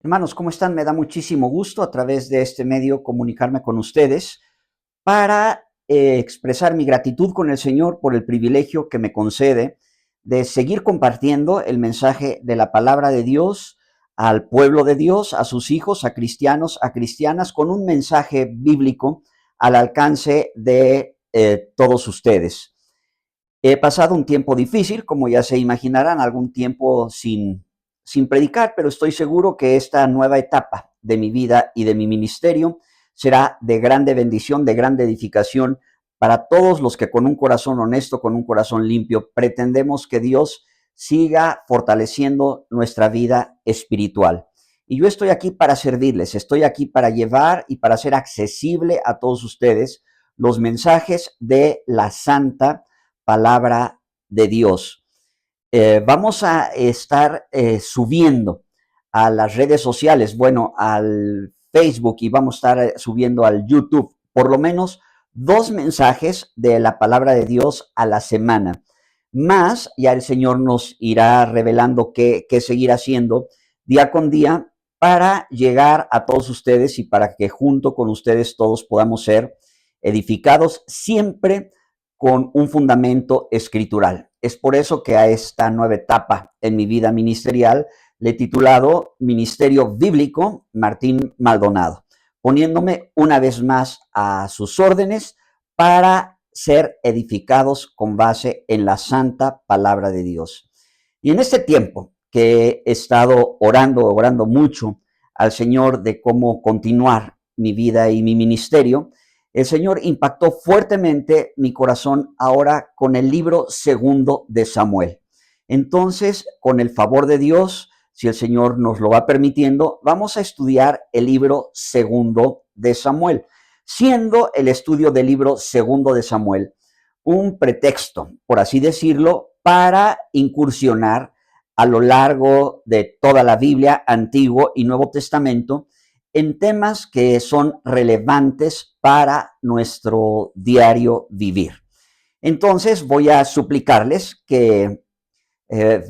Hermanos, ¿cómo están? Me da muchísimo gusto a través de este medio comunicarme con ustedes para expresar mi gratitud con el Señor por el privilegio que me concede de seguir compartiendo el mensaje de la palabra de Dios al pueblo de Dios, a sus hijos, a cristianos, a cristianas, con un mensaje bíblico al alcance de todos ustedes. He pasado un tiempo difícil, como ya se imaginarán, algún tiempo sin predicar, pero estoy seguro que esta nueva etapa de mi vida y de mi ministerio será de grande bendición, de grande edificación para todos los que con un corazón honesto, con un corazón limpio, pretendemos que Dios siga fortaleciendo nuestra vida espiritual. Y yo estoy aquí para servirles, estoy aquí para llevar y para hacer accesible a todos ustedes los mensajes de la santa palabra de Dios. Vamos a estar subiendo a las redes sociales, bueno, al Facebook, y vamos a estar subiendo al YouTube, por lo menos 2 mensajes de la palabra de Dios a la semana. Más, ya el Señor nos irá revelando qué seguir haciendo día con día para llegar a todos ustedes y para que junto con ustedes todos podamos ser edificados siempre con un fundamento escritural. Es por eso que a esta nueva etapa en mi vida ministerial le he titulado Ministerio Bíblico Martín Maldonado, poniéndome una vez más a sus órdenes para ser edificados con base en la santa palabra de Dios. Y en este tiempo que he estado orando mucho al Señor de cómo continuar mi vida y mi ministerio, el Señor impactó fuertemente mi corazón ahora con el libro segundo de Samuel. Entonces, con el favor de Dios, si el Señor nos lo va permitiendo, vamos a estudiar el libro segundo de Samuel, siendo el estudio del libro segundo de Samuel un pretexto, por así decirlo, para incursionar a lo largo de toda la Biblia, Antiguo y Nuevo Testamento, en temas que son relevantes para nuestro diario vivir. Entonces voy a suplicarles que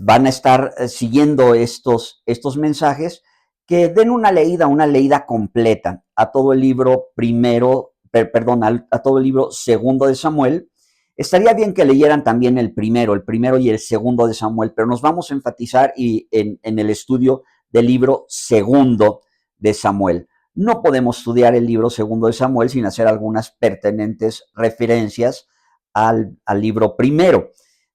van a estar siguiendo estos mensajes, que den una leída completa a todo el libro a todo el libro segundo de Samuel. Estaría bien que leyeran también el primero y el segundo de Samuel, pero nos vamos a enfatizar en el estudio del libro segundo de Samuel. No podemos estudiar el libro segundo de Samuel sin hacer algunas pertinentes referencias al libro primero,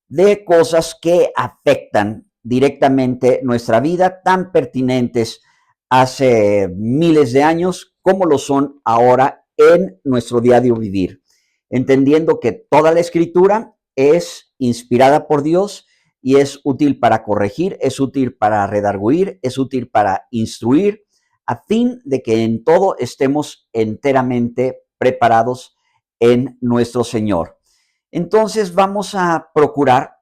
de cosas que afectan directamente nuestra vida, tan pertinentes hace miles de años como lo son ahora en nuestro diario vivir, entendiendo que toda la escritura es inspirada por Dios y es útil para corregir, es útil para redarguir, es útil para instruir, a fin de que en todo estemos enteramente preparados en nuestro Señor. Entonces vamos a procurar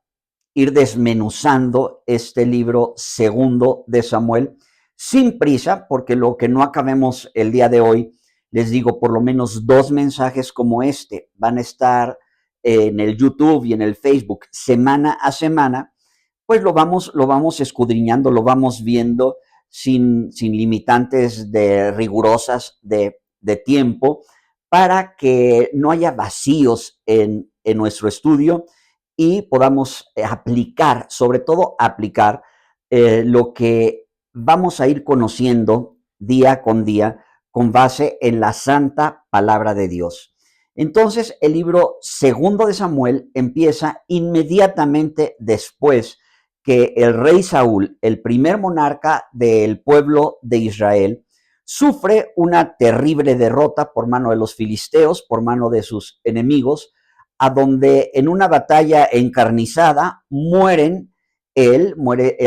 ir desmenuzando este libro segundo de Samuel sin prisa, porque lo que no acabemos el día de hoy, les digo, por lo menos 2 mensajes como este van a estar en el YouTube y en el Facebook semana a semana, pues lo vamos escudriñando, lo vamos viendo sin limitantes rigurosas de tiempo, para que no haya vacíos en nuestro estudio y podamos aplicar, sobre todo aplicar lo que vamos a ir conociendo día con día con base en la santa palabra de Dios. Entonces, el libro segundo de Samuel empieza inmediatamente después que el rey Saúl, el primer monarca del pueblo de Israel, sufre una terrible derrota por mano de los filisteos, por mano de sus enemigos, a donde en una batalla encarnizada muere el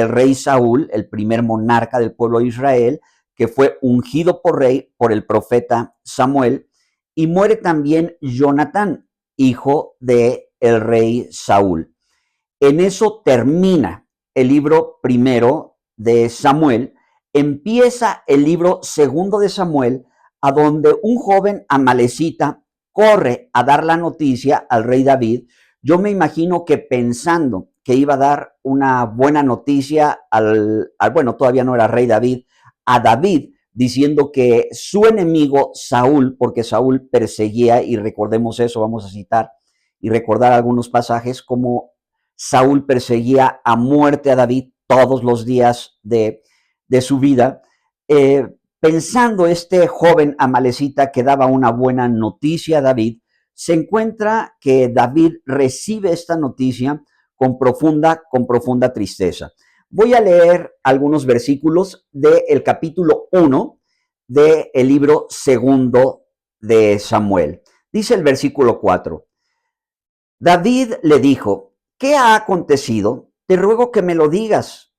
rey Saúl, el primer monarca del pueblo de Israel, que fue ungido por rey por el profeta Samuel, y muere también Jonatán, hijo de el rey Saúl. En eso termina el libro primero de Samuel, empieza el libro segundo de Samuel, a donde un joven amalecita corre a dar la noticia al rey David. Yo me imagino que pensando que iba a dar una buena noticia bueno, todavía no era rey David, a David, diciendo que su enemigo Saúl, porque Saúl perseguía, y recordemos eso, vamos a citar y recordar algunos pasajes, como Saúl perseguía a muerte a David todos los días de su vida. Pensando este joven amalecita que daba una buena noticia a David, se encuentra que David recibe esta noticia con profunda tristeza. Voy a leer algunos versículos del capítulo 1 del libro segundo de Samuel. Dice el versículo 4. David le dijo, ¿qué ha acontecido? Te ruego que me lo digas.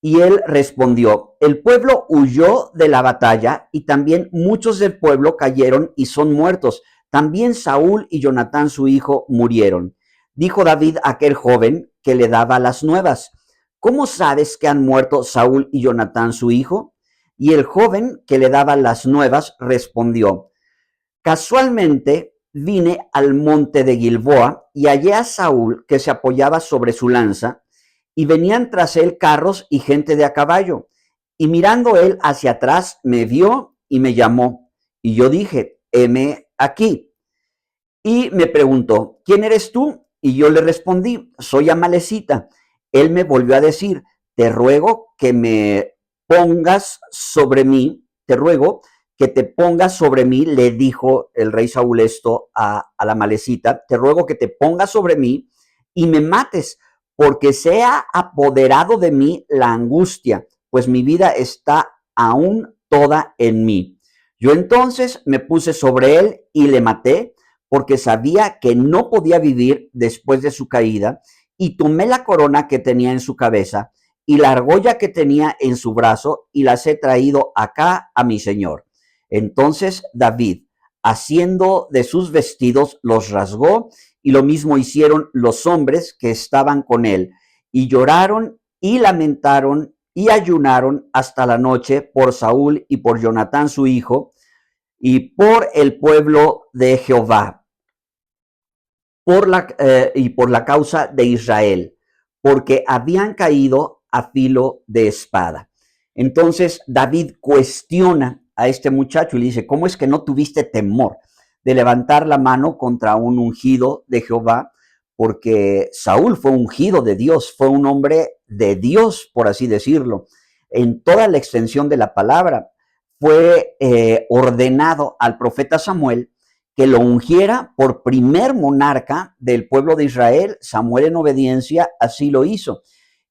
Y él respondió, el pueblo huyó de la batalla y también muchos del pueblo cayeron y son muertos. También Saúl y Jonatán su hijo murieron. Dijo David a aquel joven que le daba las nuevas, ¿cómo sabes que han muerto Saúl y Jonatán su hijo? Y el joven que le daba las nuevas respondió, casualmente vine al monte de Gilboa y hallé a Saúl que se apoyaba sobre su lanza y venían tras él carros y gente de a caballo. Y mirando él hacia atrás me vio y me llamó. Y yo dije, heme aquí. Y me preguntó, ¿quién eres tú? Y yo le respondí, soy amalecita. Él me volvió a decir, te ruego que me pongas sobre mí, te ruego que te pongas sobre mí, le dijo el rey Saúl esto a la amalecita, te ruego que te pongas sobre mí y me mates, porque se ha apoderado de mí la angustia, pues mi vida está aún toda en mí. Yo entonces me puse sobre él y le maté, porque sabía que no podía vivir después de su caída, y tomé la corona que tenía en su cabeza y la argolla que tenía en su brazo y las he traído acá a mi señor. Entonces David, haciendo de sus vestidos, los rasgó, y lo mismo hicieron los hombres que estaban con él, y lloraron y lamentaron y ayunaron hasta la noche por Saúl y por Jonatán su hijo, y por el pueblo de Jehová, y por la causa de Israel, porque habían caído a filo de espada. Entonces David cuestiona a este muchacho y le dice, ¿cómo es que no tuviste temor de levantar la mano contra un ungido de Jehová? Porque Saúl fue ungido de Dios, fue un hombre de Dios, por así decirlo, en toda la extensión de la palabra. Fue ordenado al profeta Samuel que lo ungiera por primer monarca del pueblo de Israel. Samuel, en obediencia, así lo hizo.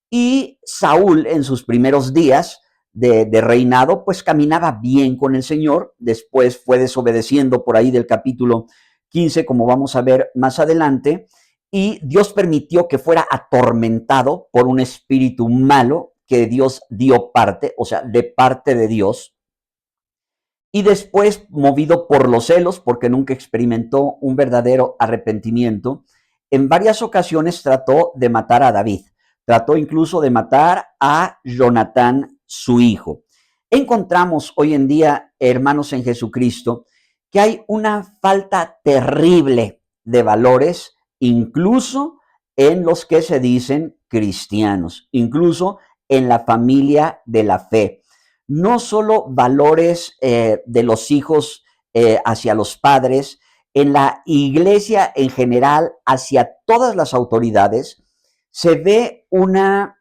Y Saúl, en sus primeros días de reinado, pues caminaba bien con el Señor. Después fue desobedeciendo por ahí del capítulo 15, como vamos a ver más adelante, y Dios permitió que fuera atormentado por un espíritu malo que Dios dio parte, o sea, de parte de Dios. Y después, movido por los celos, porque nunca experimentó un verdadero arrepentimiento, en varias ocasiones trató de matar a David. Trató incluso de matar a Jonatán, su hijo. Encontramos hoy en día, hermanos en Jesucristo, que hay una falta terrible de valores, incluso en los que se dicen cristianos, incluso en la familia de la fe. No solo valores de los hijos hacia los padres, en la iglesia en general, hacia todas las autoridades, se ve una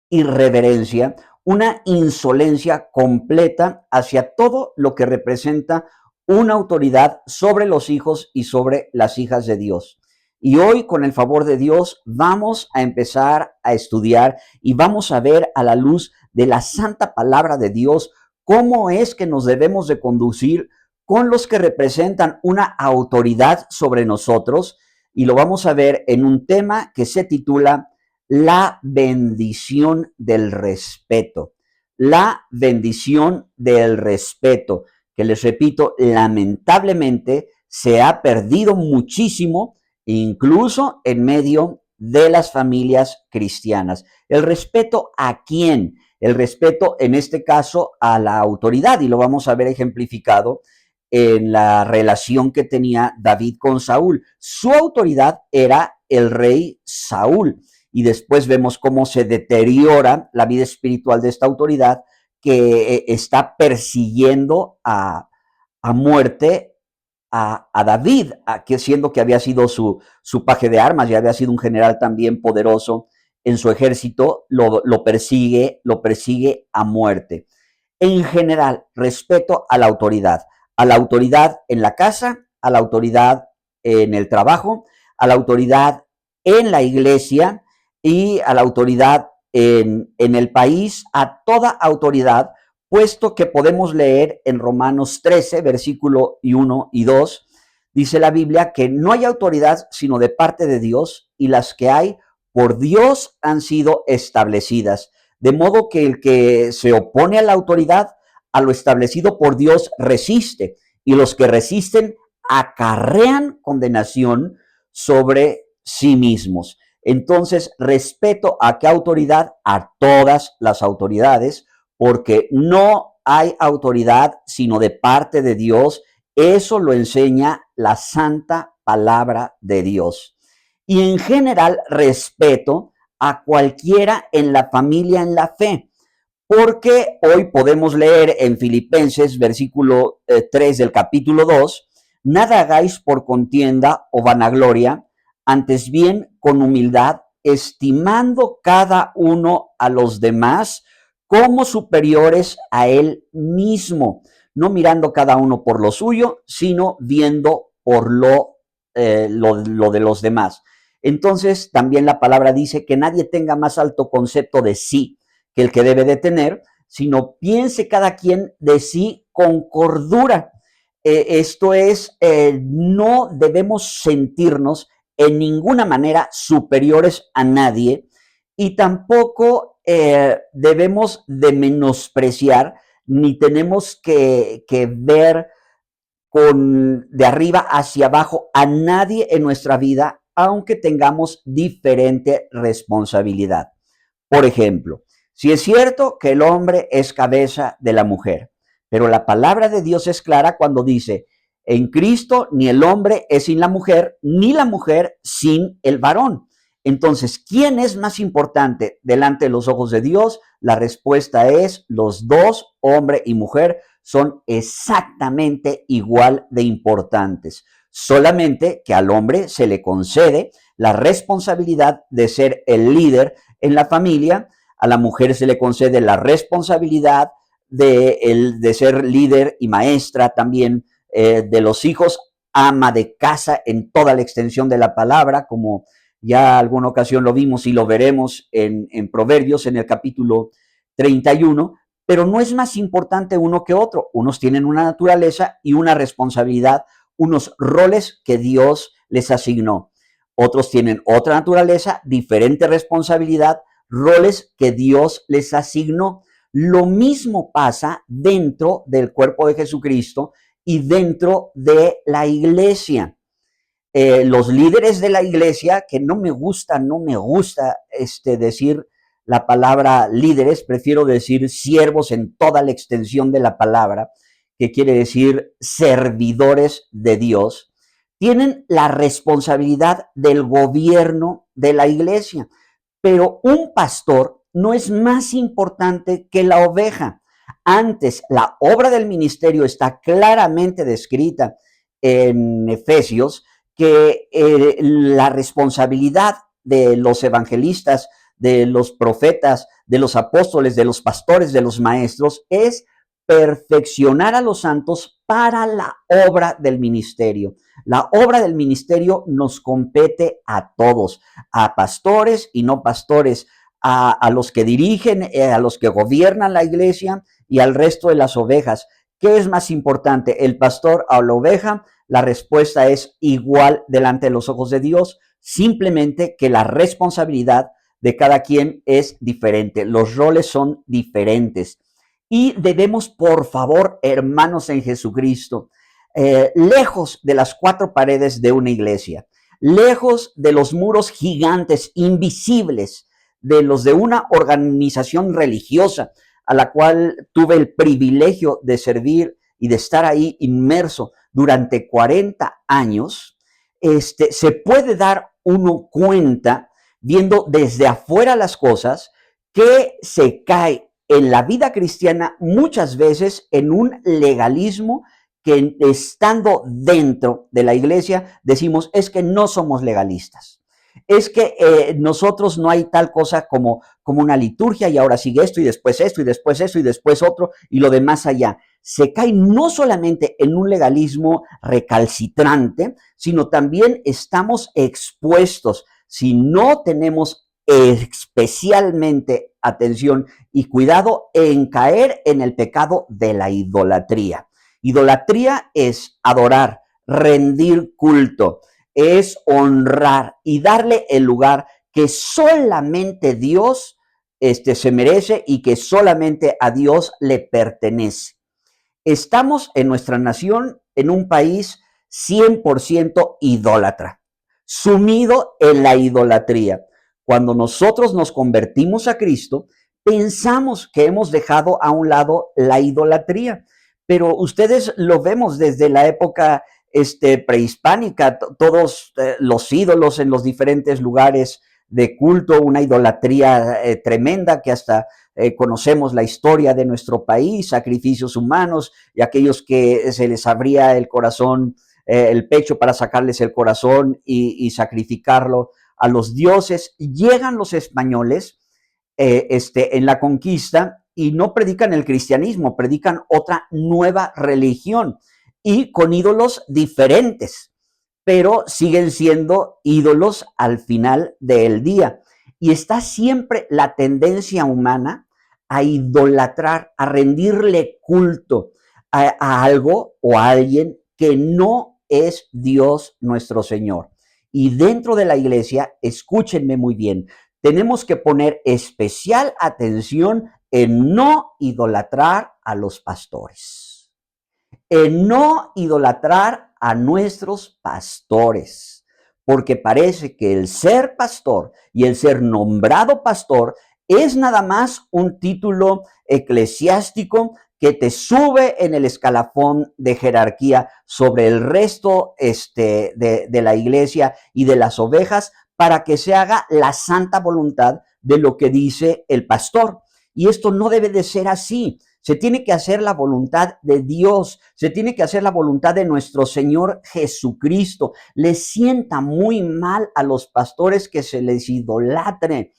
irreverencia, una insolencia completa hacia todo lo que representa una autoridad sobre los hijos y sobre las hijas de Dios. Y hoy, con el favor de Dios, vamos a empezar a estudiar y vamos a ver a la luz de la santa palabra de Dios cómo es que nos debemos de conducir con los que representan una autoridad sobre nosotros. Y lo vamos a ver en un tema que se titula la bendición del respeto. La bendición del respeto, que les repito, lamentablemente se ha perdido muchísimo, incluso en medio de las familias cristianas. ¿El respeto a quién? El respeto, en este caso, a la autoridad, y lo vamos a ver ejemplificado en la relación que tenía David con Saúl. Su autoridad era el rey Saúl, y después vemos cómo se deteriora la vida espiritual de esta autoridad, que está persiguiendo a muerte a David, que siendo que había sido su paje de armas y había sido un general también poderoso en su ejército, lo persigue a muerte. En general, respeto a la autoridad en la casa, a la autoridad en el trabajo, a la autoridad en la iglesia y a la autoridad en el país, a toda autoridad, puesto que podemos leer en Romanos 13, versículo 1 y 2, dice la Biblia que no hay autoridad sino de parte de Dios y las que hay por Dios han sido establecidas. De modo que el que se opone a la autoridad, a lo establecido por Dios, resiste, y los que resisten acarrean condenación sobre sí mismos. Entonces, respeto a qué autoridad, a todas las autoridades, porque no hay autoridad sino de parte de Dios. Eso lo enseña la santa palabra de Dios. Y en general, respeto a cualquiera en la familia en la fe, porque hoy podemos leer en Filipenses, versículo 3 del capítulo 2, nada hagáis por contienda o vanagloria, antes bien con humildad, estimando cada uno a los demás como superiores a él mismo, no mirando cada uno por lo suyo, sino viendo por lo de los demás. Entonces, también la palabra dice que nadie tenga más alto concepto de sí que el que debe de tener, sino piense cada quien de sí con cordura. Esto es, no debemos sentirnos en ninguna manera superiores a nadie y tampoco debemos de menospreciar ni tenemos que ver de arriba hacia abajo a nadie en nuestra vida, aunque tengamos diferente responsabilidad. Por ejemplo, si es cierto que el hombre es cabeza de la mujer, pero la palabra de Dios es clara cuando dice, en Cristo ni el hombre es sin la mujer, ni la mujer sin el varón. Entonces, ¿quién es más importante delante de los ojos de Dios? La respuesta es, los dos, hombre y mujer, son exactamente igual de importantes. Solamente que al hombre se le concede la responsabilidad de ser el líder en la familia, a la mujer se le concede la responsabilidad de ser líder y maestra también de los hijos, ama de casa en toda la extensión de la palabra, como ya alguna ocasión lo vimos y lo veremos en Proverbios en el capítulo 31, pero no es más importante uno que otro. Unos tienen una naturaleza y una responsabilidad, unos roles que Dios les asignó. Otros tienen otra naturaleza, diferente responsabilidad, roles que Dios les asignó. Lo mismo pasa dentro del cuerpo de Jesucristo y dentro de la iglesia. Los líderes de la iglesia, que no me gusta decir la palabra líderes, prefiero decir siervos en toda la extensión de la palabra, que quiere decir servidores de Dios, tienen la responsabilidad del gobierno de la iglesia. Pero un pastor no es más importante que la oveja. Antes, la obra del ministerio está claramente descrita en Efesios, que la responsabilidad de los evangelistas, de los profetas, de los apóstoles, de los pastores, de los maestros, es perfeccionar a los santos para la obra del ministerio. La obra del ministerio nos compete a todos, a pastores y no pastores, a los que dirigen, a los que gobiernan la iglesia y al resto de las ovejas. ¿Qué es más importante, el pastor o la oveja? La respuesta es igual delante de los ojos de Dios, simplemente que la responsabilidad de cada quien es diferente, los roles son diferentes. Y debemos, por favor, hermanos en Jesucristo, lejos de las cuatro paredes de una iglesia, lejos de los muros gigantes, invisibles, de los de una organización religiosa a la cual tuve el privilegio de servir y de estar ahí inmerso durante 40 años, se puede dar uno cuenta, viendo desde afuera las cosas, que se cae en la vida cristiana muchas veces en un legalismo que estando dentro de la iglesia decimos es que no somos legalistas. Es que nosotros no hay tal cosa como una liturgia y ahora sigue esto y después esto y después esto y después otro y lo demás allá. Se cae no solamente en un legalismo recalcitrante, sino también estamos expuestos, si no tenemos especialmente atención y cuidado en caer en el pecado de la idolatría. Idolatría es adorar, rendir culto, es honrar y darle el lugar que solamente Dios se merece y que solamente a Dios le pertenece. Estamos en nuestra nación en un país 100% idólatra, sumido en la idolatría. Cuando nosotros nos convertimos a Cristo, pensamos que hemos dejado a un lado la idolatría, pero ustedes lo vemos desde la época prehispánica, todos los ídolos en los diferentes lugares de culto, una idolatría tremenda que hasta conocemos la historia de nuestro país, sacrificios humanos y aquellos que se les abría el corazón, el pecho para sacarles el corazón y sacrificarlo a los dioses. Llegan los españoles en la conquista y no predican el cristianismo, predican otra nueva religión y con ídolos diferentes, pero siguen siendo ídolos al final del día. Y está siempre la tendencia humana a idolatrar, a rendirle culto a algo o a alguien que no es Dios nuestro Señor. Y dentro de la iglesia, escúchenme muy bien, tenemos que poner especial atención en no idolatrar a los pastores, en no idolatrar a nuestros pastores, porque parece que el ser pastor y el ser nombrado pastor es nada más un título eclesiástico que te sube en el escalafón de jerarquía sobre el resto de la iglesia y de las ovejas para que se haga la santa voluntad de lo que dice el pastor. Y esto no debe de ser así. Se tiene que hacer la voluntad de Dios, se tiene que hacer la voluntad de nuestro Señor Jesucristo. Le sienta muy mal a los pastores que se les idolatre.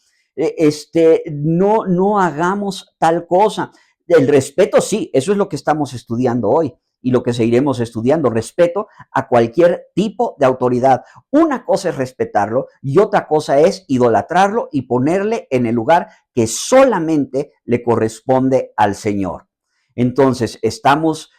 No hagamos tal cosa. El respeto, sí, eso es lo que estamos estudiando hoy y lo que seguiremos estudiando, respeto a cualquier tipo de autoridad. Una cosa es respetarlo y otra cosa es idolatrarlo y ponerle en el lugar que solamente le corresponde al Señor. Entonces, estamos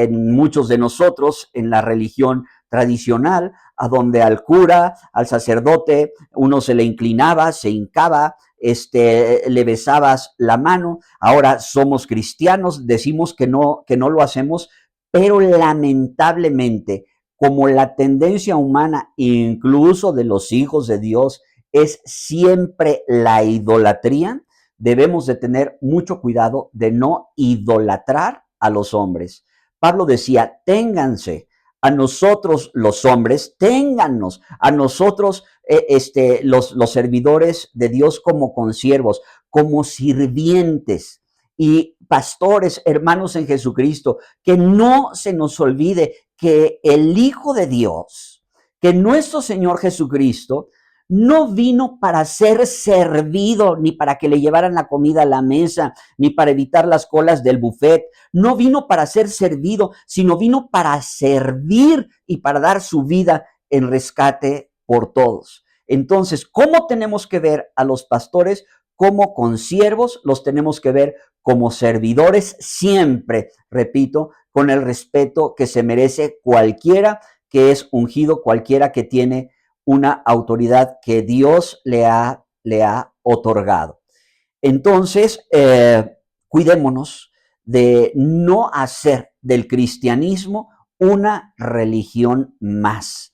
muchos de nosotros en la religión tradicional, a donde al cura, al sacerdote, uno se le inclinaba, se hincaba, le besabas la mano. Ahora somos cristianos, decimos que no lo hacemos, pero lamentablemente, como la tendencia humana, incluso de los hijos de Dios, es siempre la idolatría, debemos de tener mucho cuidado de no idolatrar a los hombres. Pablo decía, ténganse a nosotros los hombres, téngannos a nosotros los servidores de Dios como consiervos, como sirvientes y pastores, hermanos en Jesucristo, que no se nos olvide que el Hijo de Dios, que nuestro Señor Jesucristo, no vino para ser servido, ni para que le llevaran la comida a la mesa, ni para evitar las colas del buffet. No vino para ser servido, sino vino para servir y para dar su vida en rescate por todos. Entonces, ¿cómo tenemos que ver a los pastores? Como consiervos, los tenemos que ver como servidores siempre, repito, con el respeto que se merece cualquiera que es ungido, cualquiera que tiene una autoridad que Dios le ha otorgado. Entonces, cuidémonos de no hacer del cristianismo una religión más.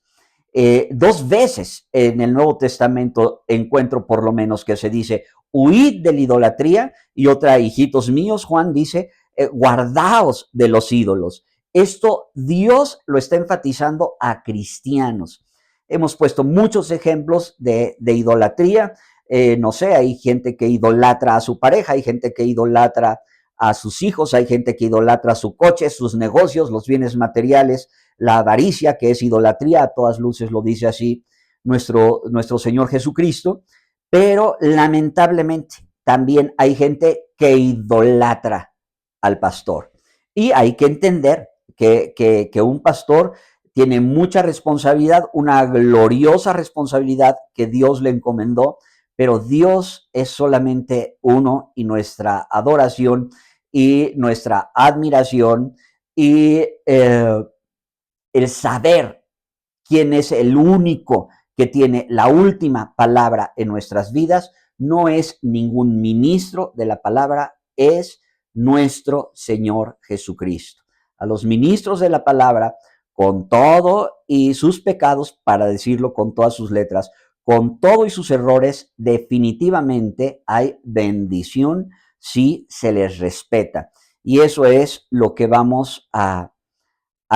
2 veces en el Nuevo Testamento encuentro por lo menos que se dice, huid de la idolatría, y otra, hijitos míos, Juan dice, guardaos de los ídolos. Esto Dios lo está enfatizando a cristianos. Hemos puesto muchos ejemplos de idolatría. no sé, hay gente que idolatra a su pareja, hay gente que idolatra a sus hijos, hay gente que idolatra su coche, sus negocios, los bienes materiales, la avaricia, que es idolatría, a todas luces lo dice así nuestro Señor Jesucristo, pero lamentablemente también hay gente que idolatra al pastor. Y hay que entender que un pastor tiene mucha responsabilidad, una gloriosa responsabilidad que Dios le encomendó, pero Dios es solamente uno y nuestra adoración y nuestra admiración y el saber quién es el único que tiene la última palabra en nuestras vidas, no es ningún ministro de la palabra, es nuestro Señor Jesucristo. A los ministros de la palabra, con todo y sus pecados, para decirlo con todas sus letras, con todo y sus errores, definitivamente hay bendición si se les respeta. Y eso es lo que vamos a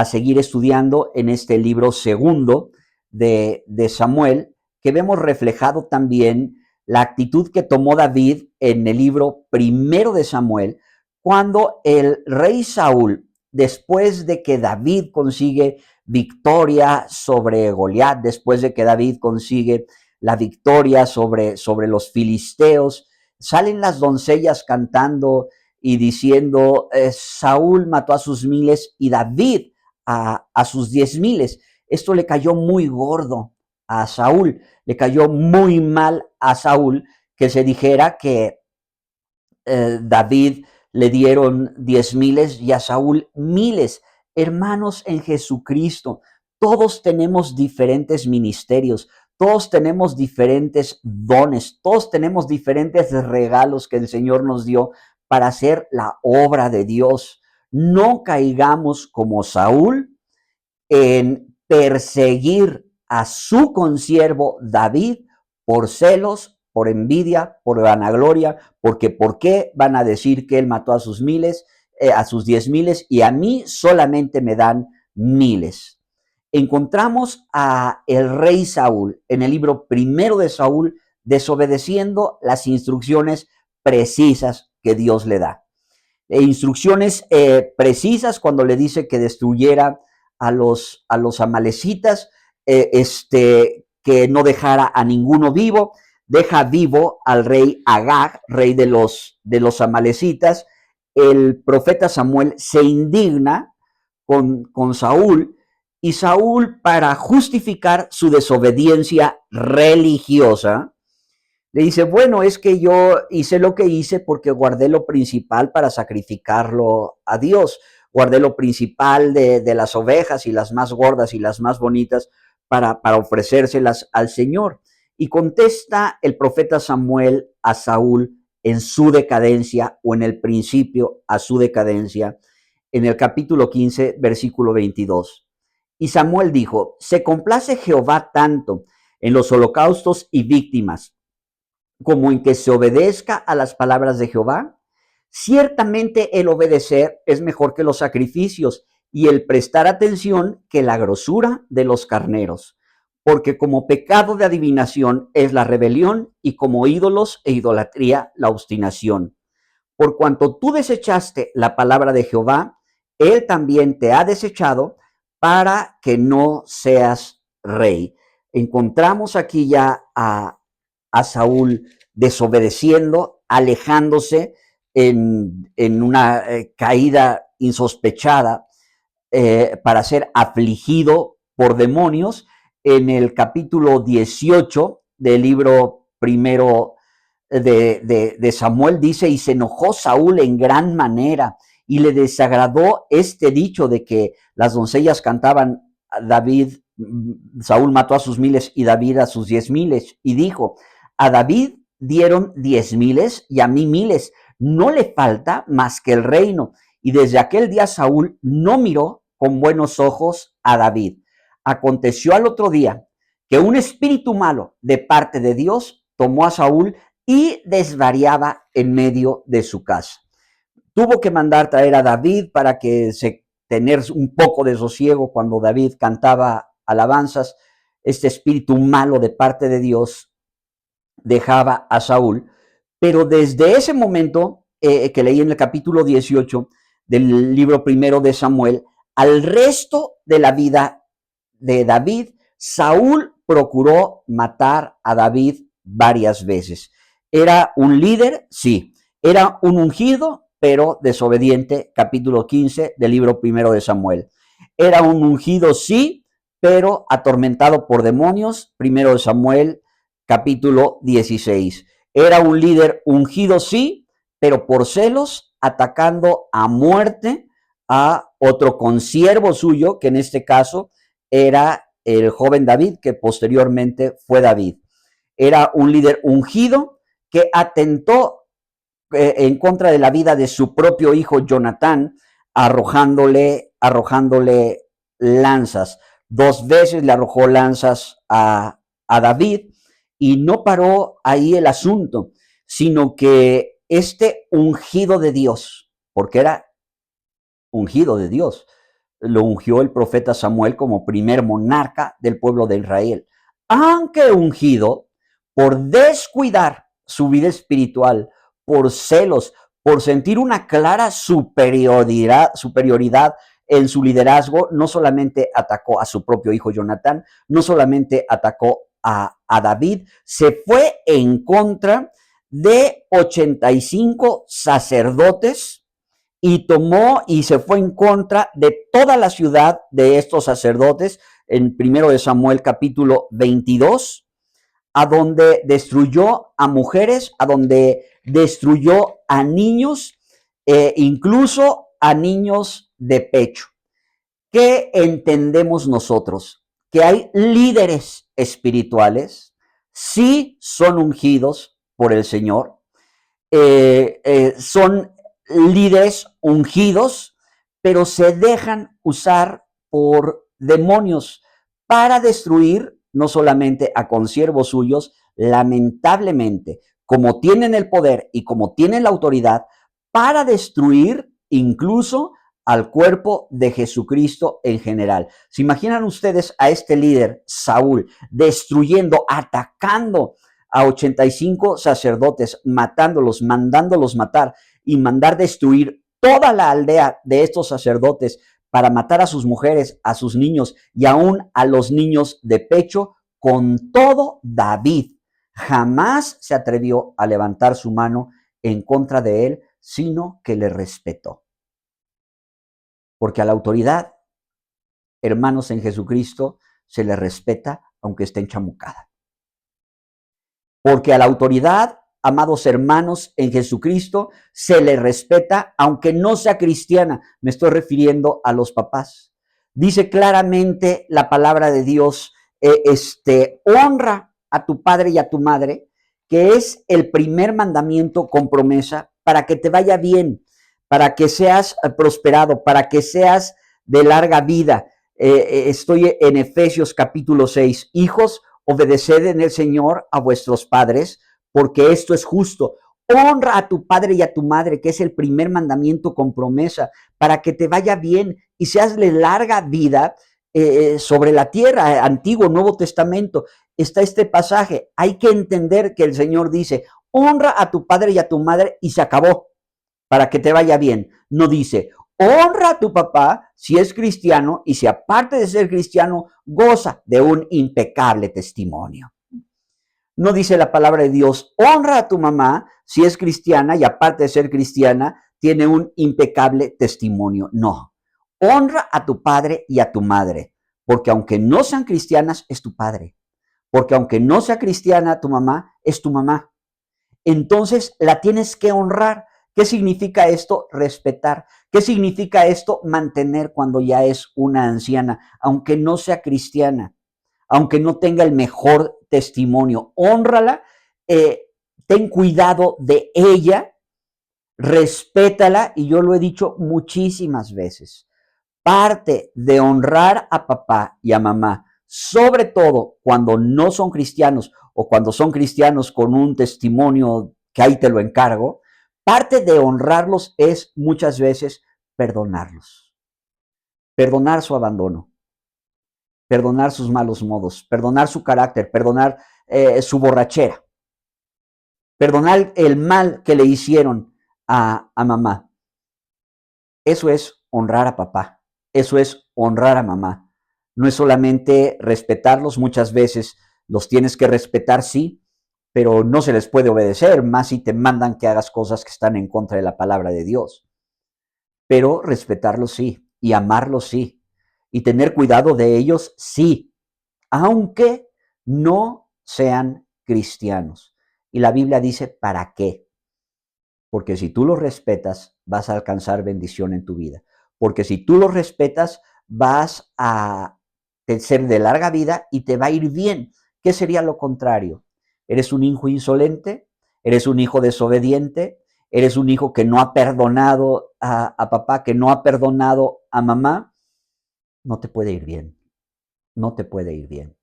seguir estudiando en este libro segundo de Samuel, que vemos reflejado también la actitud que tomó David en el libro primero de Samuel, cuando el rey Saúl, después de que David consigue victoria sobre Goliat, después de que David consigue la victoria sobre los filisteos, salen las doncellas cantando y diciendo, Saúl mató a sus miles y David a sus 10,000. Esto le cayó muy gordo a Saúl, le cayó muy mal a Saúl que se dijera que David le dieron 10,000 y a Saúl miles. Hermanos en Jesucristo, todos tenemos diferentes ministerios, todos tenemos diferentes dones, todos tenemos diferentes regalos que el Señor nos dio para hacer la obra de Dios. No caigamos como Saúl en perseguir a su consiervo David por celos, por envidia, por vanagloria, porque ¿por qué van a decir que él mató a sus miles, a sus 10,000 y a mí solamente me dan miles? Encontramos a el rey Saúl en el libro primero de Saúl desobedeciendo las instrucciones precisas que Dios le da. Instrucciones precisas cuando le dice que destruyera a los amalecitas, que no dejara a ninguno vivo, deja vivo al rey Agag, rey de los amalecitas. El profeta Samuel se indigna con Saúl, y Saúl, para justificar su desobediencia religiosa, le dice, bueno, es que yo hice lo que hice porque guardé lo principal para sacrificarlo a Dios. Guardé lo principal de las ovejas y las más gordas y las más bonitas para ofrecérselas al Señor. Y contesta el profeta Samuel a Saúl en su decadencia, o en el principio a su decadencia, en el capítulo 15, versículo 22. Y Samuel dijo, se complace Jehová tanto en los holocaustos y víctimas como en que se obedezca a las palabras de Jehová. Ciertamente el obedecer es mejor que los sacrificios, y el prestar atención que la grosura de los carneros. Porque como pecado de adivinación es la rebelión, y como ídolos e idolatría la obstinación. Por cuanto tú desechaste la palabra de Jehová, él también te ha desechado para que no seas rey. Encontramos aquí ya a Saúl desobedeciendo, alejándose en una caída insospechada, para ser afligido por demonios. En el capítulo 18 del libro primero de Samuel dice, y se enojó Saúl en gran manera, y le desagradó este dicho de que las doncellas cantaban, David, Saúl mató a sus miles y David a sus 10,000, y dijo, a David dieron 10,000 y a mí miles, no le falta más que el reino. Y desde aquel día Saúl no miró con buenos ojos a David. Aconteció al otro día que un espíritu malo de parte de Dios tomó a Saúl y desvariaba en medio de su casa. Tuvo que mandar traer a David para que tener un poco de sosiego cuando David cantaba alabanzas. Este espíritu malo de parte de Dios dejaba a Saúl, pero desde ese momento que leí en el capítulo 18 del libro primero de Samuel, al resto de la vida de David, Saúl procuró matar a David varias veces. ¿Era un líder? Sí. ¿Era un ungido? Pero desobediente, capítulo 15 del libro primero de Samuel. ¿Era un ungido? Sí, pero atormentado por demonios, primero de Samuel, capítulo 16. ¿Era un líder ungido? Sí, pero por celos, atacando a muerte a otro consiervo suyo, que en este caso era el joven David, que posteriormente fue David. Era un líder ungido que atentó en contra de la vida de su propio hijo Jonatán, arrojándole lanzas. 2 veces le arrojó lanzas a David, y no paró ahí el asunto, sino que este ungido de Dios, porque era ungido de Dios, lo ungió el profeta Samuel como primer monarca del pueblo de Israel. Aunque ungido, por descuidar su vida espiritual, por celos, por sentir una clara superioridad en su liderazgo, no solamente atacó a su propio hijo Jonatán, no solamente atacó a David, se fue en contra de 85 sacerdotes y tomó y se fue en contra de toda la ciudad de estos sacerdotes en primero de Samuel capítulo 22, a donde destruyó a mujeres, a donde destruyó a niños, incluso a niños de pecho. ¿Qué entendemos nosotros? Que hay líderes espirituales, sí son ungidos por el Señor, son líderes ungidos, pero se dejan usar por demonios para destruir no solamente a consiervos suyos, lamentablemente, como tienen el poder y como tienen la autoridad, para destruir incluso al cuerpo de Jesucristo en general. ¿Se imaginan ustedes a este líder, Saúl, destruyendo, atacando a 85 sacerdotes, matándolos, mandándolos matar y mandar destruir toda la aldea de estos sacerdotes para matar a sus mujeres, a sus niños y aún a los niños de pecho? Con todo, David jamás se atrevió a levantar su mano en contra de él, sino que le respetó. Porque a la autoridad, hermanos en Jesucristo, se le respeta aunque esté enchamucada. Porque a la autoridad, amados hermanos en Jesucristo, se le respeta aunque no sea cristiana. Me estoy refiriendo a los papás. Dice claramente la palabra de Dios, honra a tu padre y a tu madre, que es el primer mandamiento con promesa para que te vaya bien, para que seas prosperado, para que seas de larga vida. Estoy en Efesios capítulo 6. Hijos, obedeced en el Señor a vuestros padres, porque esto es justo. Honra a tu padre y a tu madre, que es el primer mandamiento con promesa, para que te vaya bien y seas de larga vida sobre la tierra. Antiguo, Nuevo Testamento, está este pasaje. Hay que entender que el Señor dice, honra a tu padre y a tu madre, y se acabó, para que te vaya bien. No dice, honra a tu papá si es cristiano, y si aparte de ser cristiano, goza de un impecable testimonio. No dice la palabra de Dios, honra a tu mamá si es cristiana y aparte de ser cristiana, tiene un impecable testimonio. No, honra a tu padre y a tu madre, porque aunque no sean cristianas, es tu padre. Porque aunque no sea cristiana tu mamá, es tu mamá. Entonces la tienes que honrar. ¿Qué significa esto? Respetar. ¿Qué significa esto? Mantener cuando ya es una anciana, aunque no sea cristiana, aunque no tenga el mejor testimonio. Hónrala, ten cuidado de ella, respétala, y yo lo he dicho muchísimas veces. Parte de honrar a papá y a mamá, sobre todo cuando no son cristianos o cuando son cristianos con un testimonio que ahí te lo encargo, parte de honrarlos es muchas veces perdonarlos, perdonar su abandono, perdonar sus malos modos, perdonar su carácter, perdonar su borrachera. perdonar el mal que le hicieron a mamá. Eso es honrar a papá, eso es honrar a mamá. No es solamente respetarlos, muchas veces los tienes que respetar, sí, pero no se les puede obedecer, más si te mandan que hagas cosas que están en contra de la palabra de Dios. Pero respetarlos sí, y amarlos sí, y tener cuidado de ellos sí, aunque no sean cristianos. Y la Biblia dice, ¿para qué? Porque si tú los respetas, vas a alcanzar bendición en tu vida. Porque si tú los respetas, vas a ser de larga vida y te va a ir bien. ¿Qué sería lo contrario? ¿Eres un hijo insolente? ¿Eres un hijo desobediente? ¿Eres un hijo que no ha perdonado a papá, que no ha perdonado a mamá? No te puede ir bien. No te puede ir bien.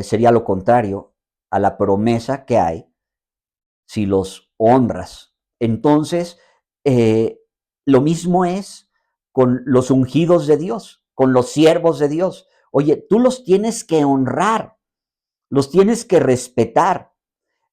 Sería lo contrario a la promesa que hay si los honras. Entonces, eh, lo mismo es con los ungidos de Dios, con los siervos de Dios. Oye, tú los tienes que honrar, los tienes que respetar,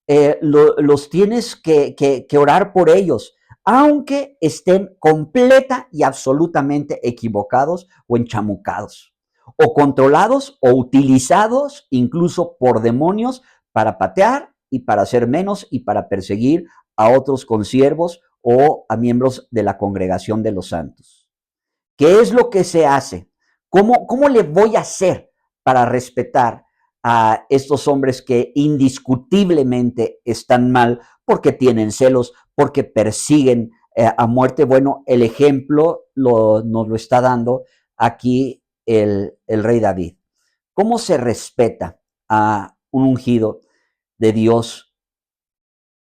los tienes que orar por ellos, aunque estén completa y absolutamente equivocados o enchamucados, o controlados o utilizados incluso por demonios para patear y para hacer menos y para perseguir a otros consiervos o a miembros de la congregación de los santos. ¿Qué es lo que se hace? ¿Cómo le voy a hacer para respetar a estos hombres que indiscutiblemente están mal porque tienen celos, porque persiguen a muerte? Bueno, el ejemplo nos lo está dando aquí el rey David. ¿Cómo se respeta a un ungido de Dios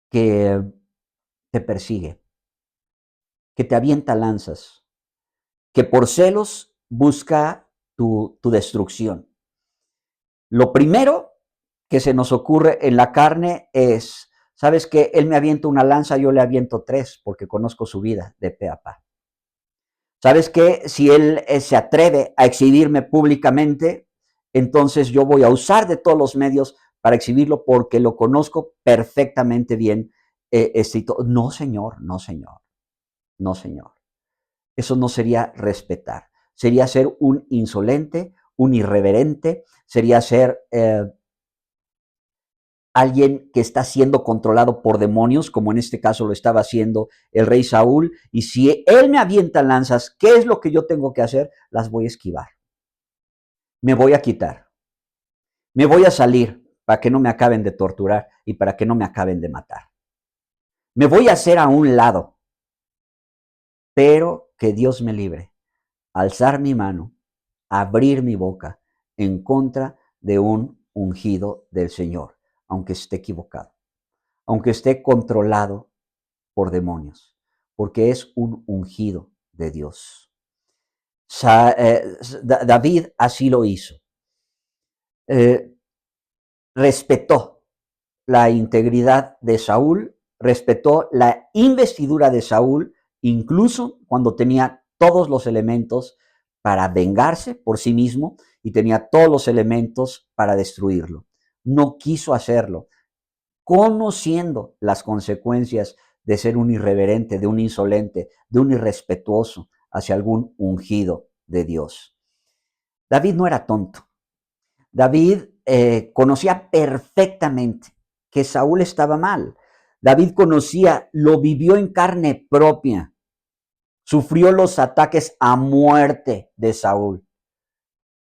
que te persigue, que te avienta lanzas, que por celos busca tu destrucción? Lo primero que se nos ocurre en la carne es, ¿sabes qué? Él me avienta una lanza, yo le aviento tres, porque conozco su vida de pe a pa. ¿Sabes qué? Si él se atreve a exhibirme públicamente, entonces yo voy a usar de todos los medios para exhibirlo porque lo conozco perfectamente bien. No, señor, no, señor, no, señor. Eso no sería respetar. Sería ser un insolente, un irreverente, sería ser alguien que está siendo controlado por demonios, como en este caso lo estaba haciendo el rey Saúl, y si él me avienta lanzas, ¿qué es lo que yo tengo que hacer? Las voy a esquivar, me voy a quitar, me voy a salir para que no me acaben de torturar y para que no me acaben de matar. Me voy a hacer a un lado, pero que Dios me libre, alzar mi mano, abrir mi boca en contra de un ungido del Señor, aunque esté equivocado, aunque esté controlado por demonios, porque es un ungido de Dios. David así lo hizo. Eh, respetó la integridad de Saúl, respetó la investidura de Saúl, incluso cuando tenía todos los elementos para vengarse por sí mismo y tenía todos los elementos para destruirlo. No quiso hacerlo, conociendo las consecuencias de ser un irreverente, de un insolente, de un irrespetuoso hacia algún ungido de Dios. David no era tonto. David conocía perfectamente que Saúl estaba mal. David conocía, lo vivió en carne propia. Sufrió los ataques a muerte de Saúl.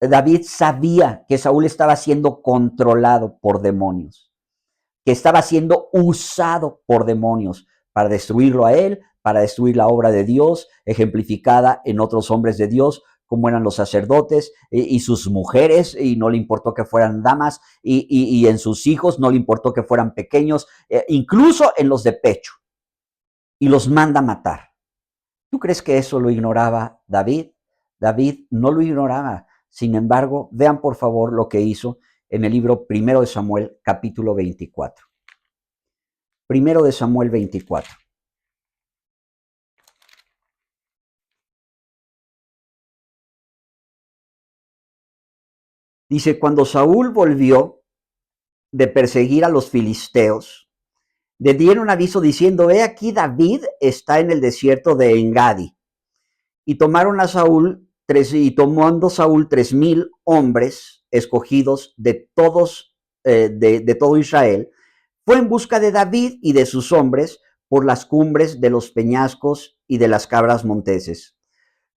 David sabía que Saúl estaba siendo controlado por demonios, que estaba siendo usado por demonios para destruirlo a él, para destruir la obra de Dios, ejemplificada en otros hombres de Dios, como eran los sacerdotes y sus mujeres, y no le importó que fueran damas, y en sus hijos no le importó que fueran pequeños, incluso en los de pecho, y los manda a matar. ¿Tú crees que eso lo ignoraba David? David no lo ignoraba. Sin embargo, vean por favor lo que hizo en el libro 1 de Samuel, capítulo 24. 1 de Samuel 24. Dice, cuando Saúl volvió de perseguir a los filisteos, le dieron aviso diciendo: he aquí David está en el desierto de Engadi. Y tomaron a Saúl, tomando Saúl 3,000 hombres escogidos de todos, de todo Israel, fue en busca de David y de sus hombres por las cumbres de los peñascos y de las cabras monteses.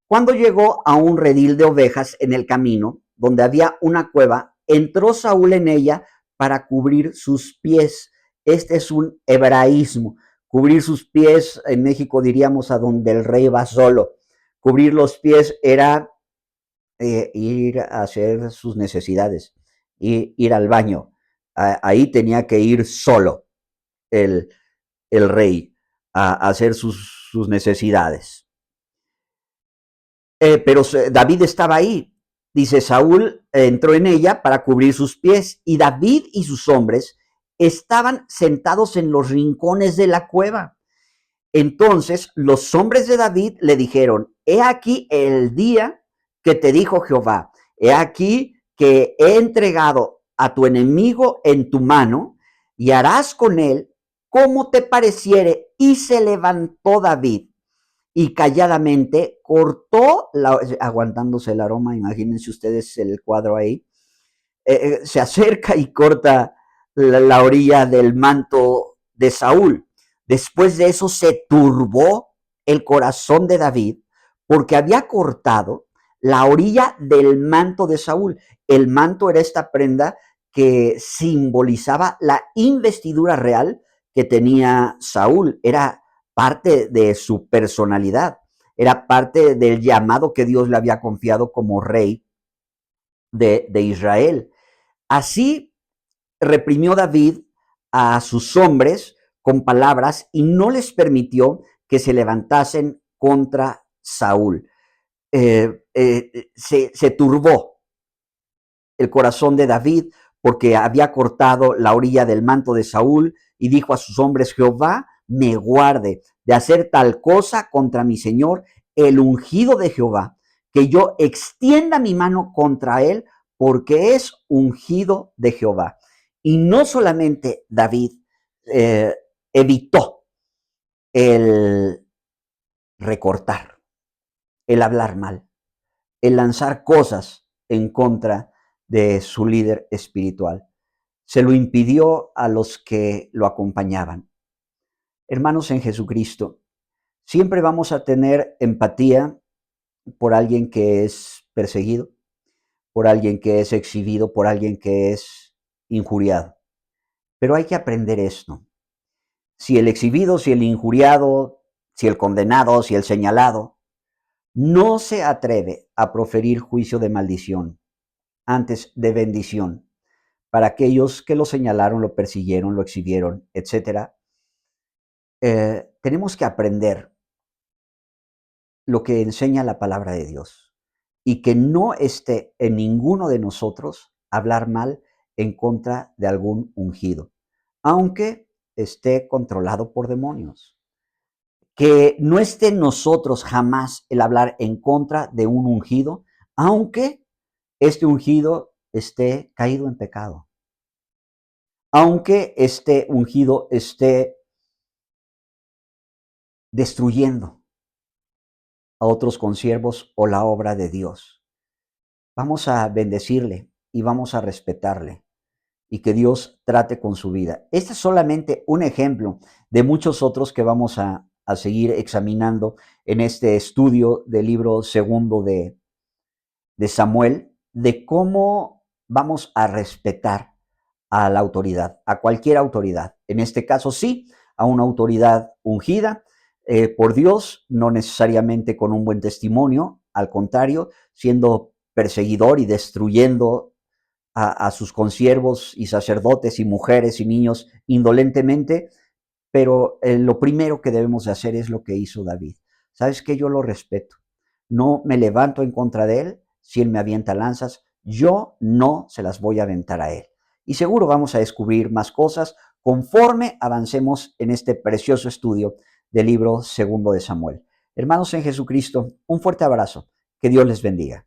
Cuando llegó a un redil de ovejas en el camino, donde había una cueva, entró Saúl en ella para cubrir sus pies. Este es un hebraísmo. Cubrir sus pies, en México diríamos a donde el rey va solo. Cubrir los pies era ir a hacer sus necesidades, ir al baño. Ahí tenía que ir solo el, el rey a hacer sus necesidades. Pero David estaba ahí. Dice, Saúl entró en ella para cubrir sus pies y David y sus hombres estaban sentados en los rincones de la cueva. Entonces los hombres de David le dijeron: he aquí el día que te dijo Jehová, he aquí que he entregado a tu enemigo en tu mano y harás con él como te pareciere. Y se levantó David y calladamente cortó, aguantándose el aroma, imagínense ustedes el cuadro ahí, se acerca y corta la orilla del manto de Saúl. Después de eso se turbó el corazón de David porque había cortado la orilla del manto de Saúl. El manto era esta prenda que simbolizaba la investidura real que tenía Saúl. Era parte de su personalidad, era parte del llamado que Dios le había confiado como rey de Israel. Así reprimió David a sus hombres con palabras y no les permitió que se levantasen contra Saúl. Se turbó el corazón de David porque había cortado la orilla del manto de Saúl y dijo a sus hombres: Jehová me guarde de hacer tal cosa contra mi señor, el ungido de Jehová, que yo extienda mi mano contra él, porque es ungido de Jehová. Y no solamente David evitó el recortar, el hablar mal, el lanzar cosas en contra de su líder espiritual. Se lo impidió a los que lo acompañaban. Hermanos en Jesucristo, siempre vamos a tener empatía por alguien que es perseguido, por alguien que es exhibido, por alguien que es injuriado. Pero hay que aprender esto. Si el exhibido, si el injuriado, si el condenado, si el señalado, no se atreve a proferir juicio de maldición, antes de bendición, para aquellos que lo señalaron, lo persiguieron, lo exhibieron, etc. Tenemos que aprender lo que enseña la palabra de Dios y que no esté en ninguno de nosotros hablar mal en contra de algún ungido, aunque esté controlado por demonios. Que no esté en nosotros jamás el hablar en contra de un ungido, aunque este ungido esté caído en pecado, aunque este ungido esté destruyendo a otros consiervos o la obra de Dios. Vamos a bendecirle y vamos a respetarle y que Dios trate con su vida. Este es solamente un ejemplo de muchos otros que vamos a seguir examinando en este estudio del libro segundo de Samuel, de cómo vamos a respetar a la autoridad, a cualquier autoridad. En este caso sí, a una autoridad ungida por Dios, no necesariamente con un buen testimonio, al contrario, siendo perseguidor y destruyendo a sus consiervos y sacerdotes y mujeres y niños indolentemente, pero lo primero que debemos de hacer es lo que hizo David. ¿Sabes qué? Yo lo respeto. No me levanto en contra de él. Si él me avienta lanzas, yo no se las voy a aventar a él. Y seguro vamos a descubrir más cosas conforme avancemos en este precioso estudio del libro segundo de Samuel. Hermanos en Jesucristo, un fuerte abrazo. Que Dios les bendiga.